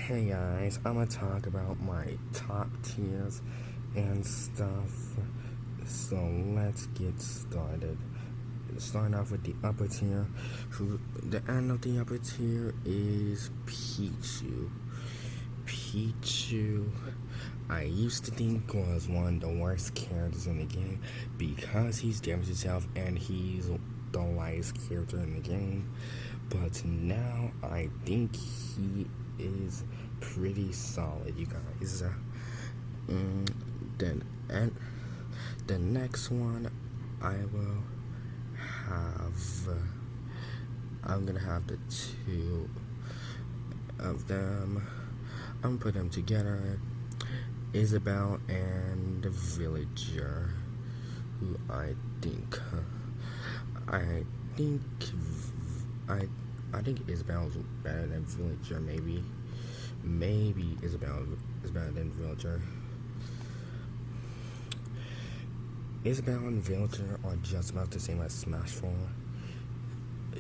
Hey guys, I'm gonna talk about my top tiers and stuff. So let's get started. Starting off with the upper tier. The end of the upper tier is Pichu. Pichu, I used to think was one of the worst characters in the game because he's damaged himself and he's the lightest character in the game. But now I think he is pretty solid, you guys. Then and the next one I will have. I'm gonna have the two of them. I'm gonna put them together. Isabelle and the villager, who I think Isabelle's better than villager. Maybe Isabelle is better than villager. Isabelle and villager are just about the same as Smash 4.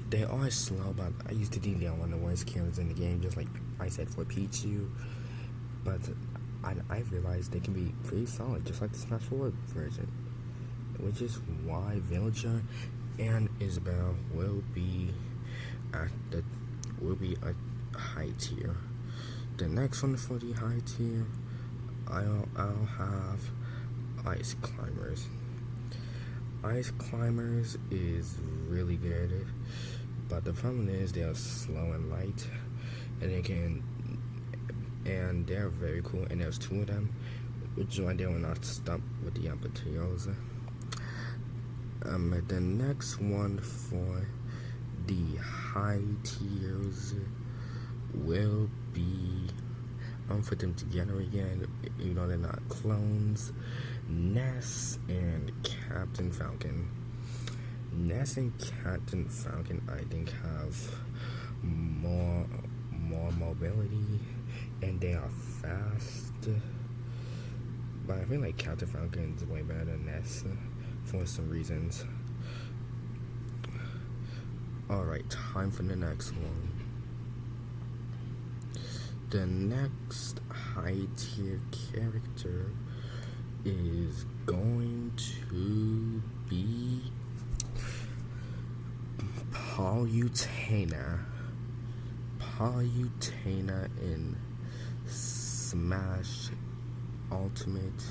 They are slow, but I used to think they are one of the worst characters in the game, just like I said for Pichu. But I realized they can be pretty solid, just like the Smash 4 version. Which is why villager and Isabelle will be a high tier. The next one for the high tier, I'll have Ice Climbers. Ice Climbers is really good, but the problem is they are slow and light, and they're very cool. And there's two of them, which is why they will not stop with the upper tiers. The next one for the high tiers will be, put them together again, even though they're not clones. Ness and Captain Falcon. Ness and Captain Falcon, I think, have more mobility, and they are fast. But I feel like Captain Falcon is way better than Ness for some reasons. Alright, time for the next one. The next high tier character is going to be Palutena. Palutena in Smash Ultimate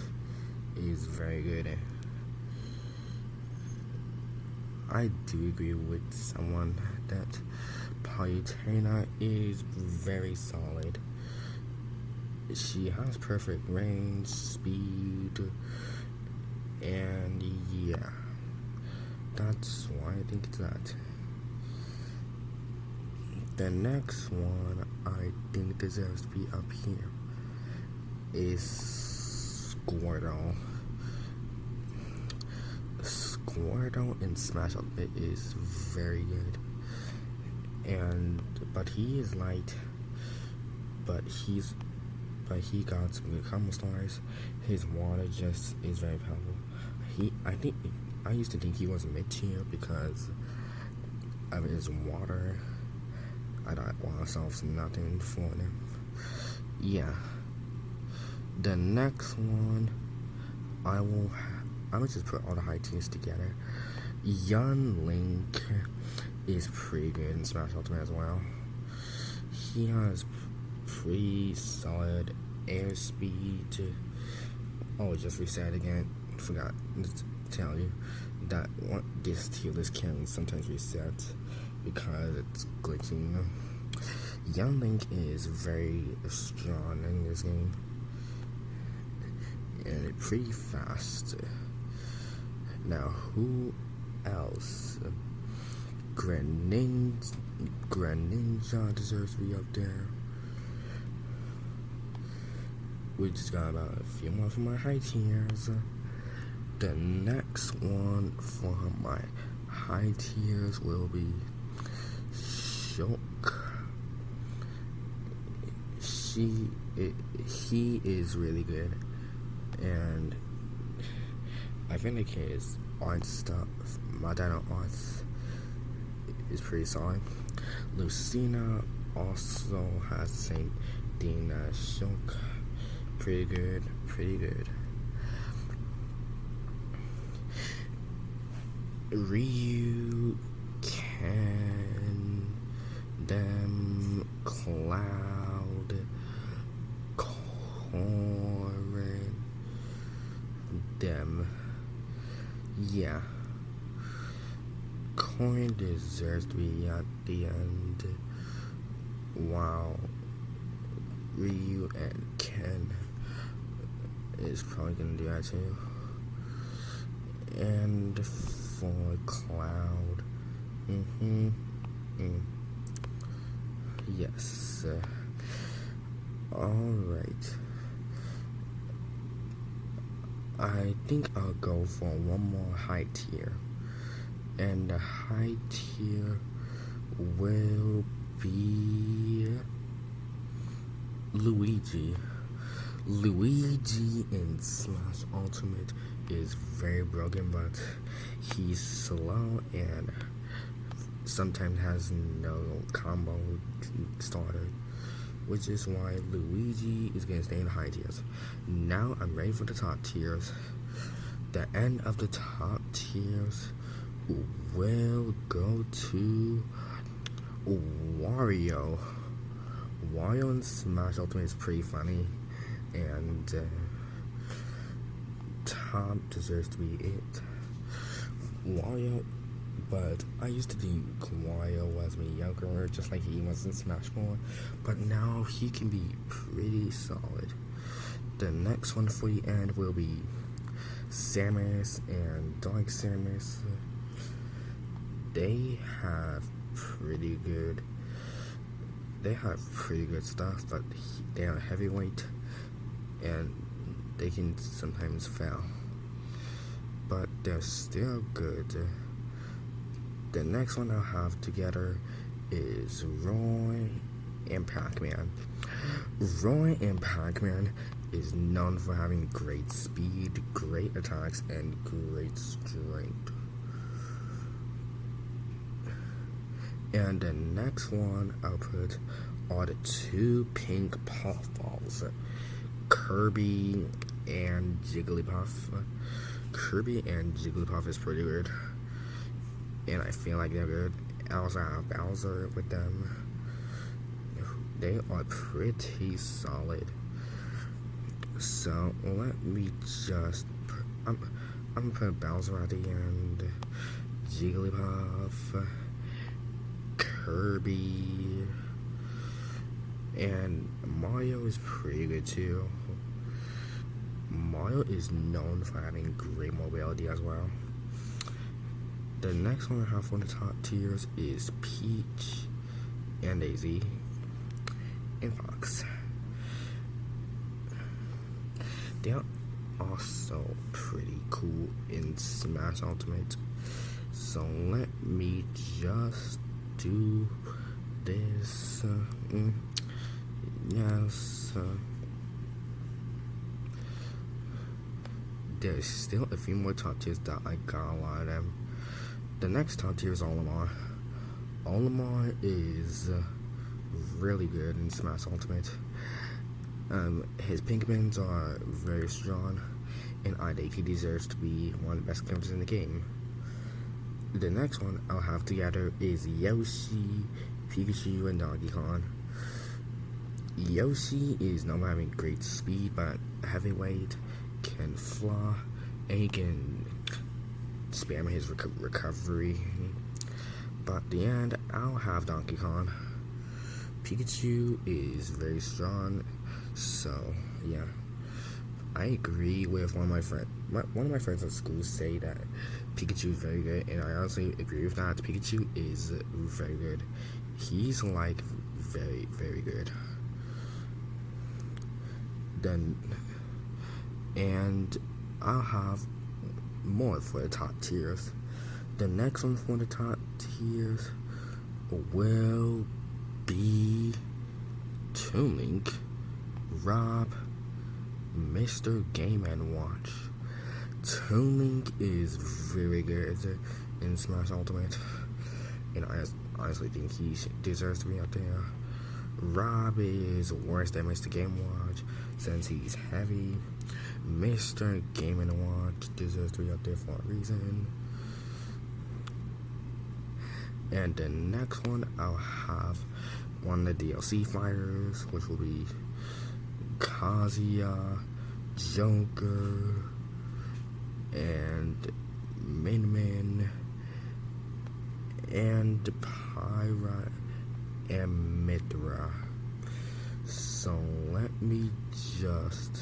is very good. I do agree with someone that Palutena is very solid. She has perfect range, speed, and yeah, that's why I think it's that. The next one I think deserves to be up here is Squirtle. Squirtle in Smash Ultimate is very good, but he is light, but he got some good combo stars. His water just is very powerful. I used to think he was mid tier because of his water. I thought water solves nothing for him. Yeah. The next one, I'm gonna just put all the high tiers together. Young Link is pretty good in Smash Ultimate as well. He has pretty solid airspeed. Oh, just reset again. Forgot to tell you that this tier list can sometimes reset because it's glitching. Young Link is very strong in this game and it's pretty fast. Now, who else? Greninja deserves to be up there. We just got about a few more for my high tiers. The next one for my high tiers will be Shulk. He is really good, and I feel like his art stuff, Modern Arts, is pretty solid. Lucina also has the same Dina Shulk, pretty good. Ryu, Ken, Dem, Cloud, Corrin, Dem. Yeah. Corrin deserves to be at the end. Wow. Ryu and Ken is probably gonna do that too. And for Cloud, yes. Alright. I think I'll go for one more high tier. And the high tier will be Luigi. Luigi in Smash Ultimate is very broken, but he's slow and sometimes has no combo starter, which is why Luigi is gonna stay in the high tiers. Now I'm ready for the top tiers. The end of the top tiers will go to Wario. Wario in Smash Ultimate is pretty funny, and top deserves to be it. Wario, but I used to think Wario was me younger, just like he was in Smash 4, but now he can be pretty solid. The next one for the end will be Samus and Dark Samus. They have pretty good stuff, but they are heavyweight and they can sometimes fail, but they're still good. The next one I'll have together is Roy and Pac-Man. Roy and Pac-Man is known for having great speed, great attacks, and great strength. And the next one I'll put are the two pink puffballs, Kirby and Jigglypuff. Kirby and Jigglypuff is pretty good, and I feel like they're good. I also have Bowser with them. They are pretty solid. So let me just I'm gonna put Bowser at the end, Jigglypuff, Kirby, and Mario is pretty good too. Mario is known for having great mobility as well. The next one I have on the top tiers is Peach and Daisy and Fox. They're also pretty cool in Smash Ultimate. So let me just do this. Yes. There's still a few more top tiers that I got a lot of them. The next top tier is Olimar. Olimar is really good in Smash Ultimate. His Pinkmans are very strong, and I think he deserves to be one of the best characters in the game. The next one I'll have together is Yoshi, Pikachu, and Donkey Kong. Yoshi is known for having great speed, but heavyweight, can fly, and he can spam his recovery. But at the end, I'll have Donkey Kong. Pikachu is very strong, so yeah. I agree with one of my friends at school say that Pikachu is very good, and I also agree with that. Pikachu is very good. He's like very, very good. And I'll have more for the top tiers. The next one for the top tiers will be Toon Link, Rob, Mr. Game & Watch. Toon Link is very good in Smash Ultimate, and I honestly think he deserves to be out there. Rob is worse than Mr. Game Watch since he's heavy. Mr. Game & Watch deserves to be up there for a reason. And the next one, I'll have one of the DLC fighters, which will be Kazuya, Joker, and Min, and Pyra, and Mithra. So let me just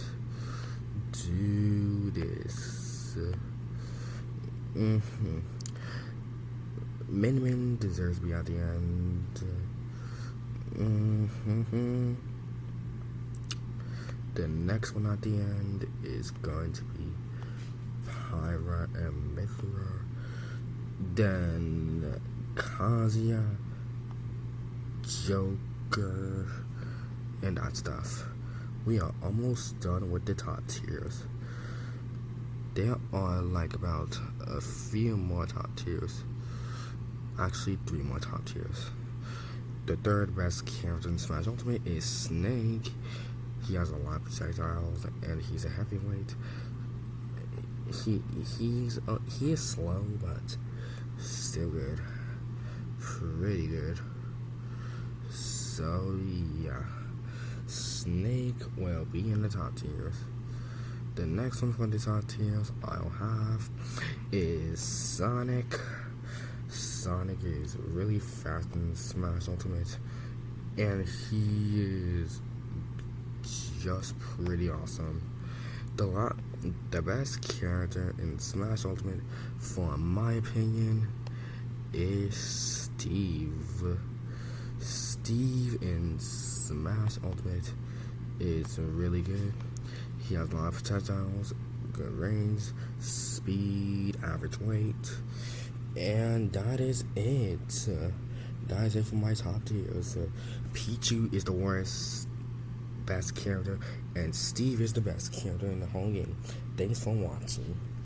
do this. Min deserves to be at the end. The next one at the end is going to be Pyra and Mithra. Then Kazuya, Joker, and that stuff. We are almost done with the top tiers. There are like about a few more top tiers. Actually, 3 more top tiers. The third best character in Smash Ultimate is Snake. He has a lot of projectiles and he's a heavyweight. He is slow, but still good. Pretty good. So yeah, Snake will be in the top tiers. The next one from the top tiers I'll have is Sonic. Sonic is really fast in Smash Ultimate, and he is just pretty awesome. The best character in Smash Ultimate, for my opinion, is Steve. Steve in Smash Ultimate is really good. He has a lot of projectiles, good range, speed, average weight, and that is it. That is it for my top tiers. Pichu is the worst best character, and Steve is the best character in the whole game. Thanks for watching.